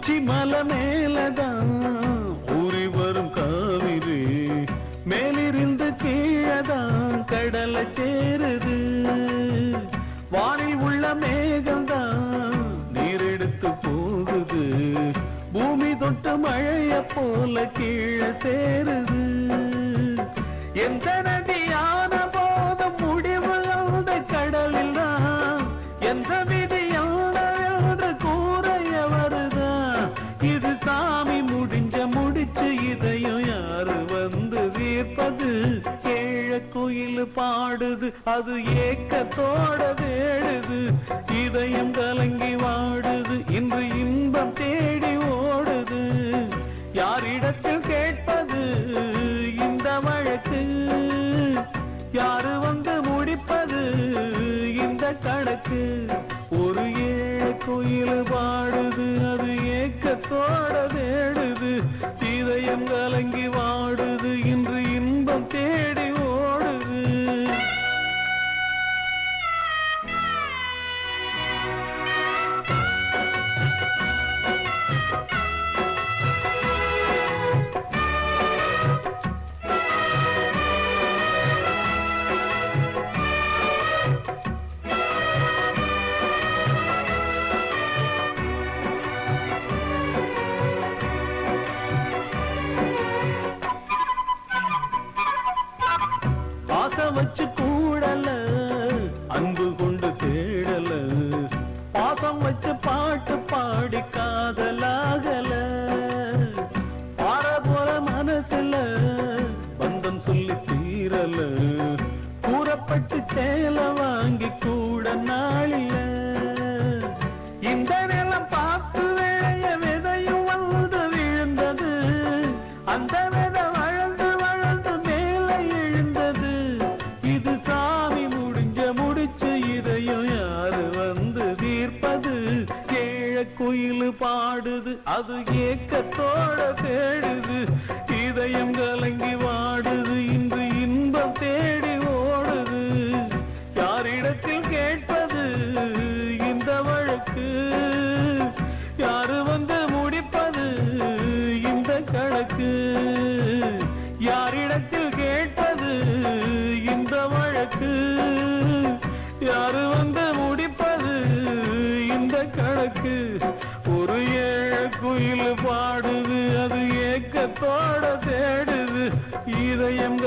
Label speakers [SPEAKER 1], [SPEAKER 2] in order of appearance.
[SPEAKER 1] உச்சி மலை மேலதான் ஊறி வரும் காவிரி மேலிருந்து கீழதான் கடலை சேருது. வானில் உள்ள மேகம்தான் நீரெடுத்து போகுது. பூமி தொட்டு மழைய போல கீழே சேருது. எந்த நதியான போதும் முடிவு அந்த கடலில் தான். எந்த விதியான என்று கூறைய வருதான். இது சாமி முடிச்சு இதையும் யாரு வந்து தீர்ப்பது? ஏழ குயில் பாடுது அது ஏக்கத்தோட வேடுது. இதயம் கலங்கி வாடுது இன்று இன்பம் தேடி ஓடுது. யாரிடத்தில் கேட்பது இந்த வழக்கு? யாரு வந்து முடிப்பது இந்த கணக்கு? ஒரு ஏழ குயில் பாடுது அது ஏக்கத்தோட வேடுது. இதயம் கலங்கி வாடுது இன்று இன்பம் தேடி ஓடுது. ஆசை வச்சு கூடல அன்பு கொண்டு தேடல. பாசம் வச்சு பாட்டு பாடி காதலாகல. பார போல மனசுல பந்தம் சொல்லி தீரல. கூறப்பட்டு சேல வாங்கி கூட நாளில. இந்த நிலம் பார்த்து வேளைய விதையும் வந்து விழுந்தது. அந்த விதை வளர்ந்து வளர்ந்து மேலே எழுந்தது. இது சாமி முடிச்சு இதையும் யாரு வந்து தீர்ப்பது? ஏழ குயில் பாடுது அது ஏக்கத்தோட தேடுது. இதயம் கலங்கி வாடுது இன்று இன்பம் தேடி ஓடுது. யாரிடத்தில் கேட்பது இந்த வழக்கு? யாரு வந்து முடிப்பது இந்த கணக்கு? யாரிடத்தில் கேட்பது இந்த வழக்கு? யாரு வந்து முடிப்பது இந்த கணக்கு? ஒரு ஏழ குயில் பாடுது அது ஏக்கத்தோட தேடுது. இதயம்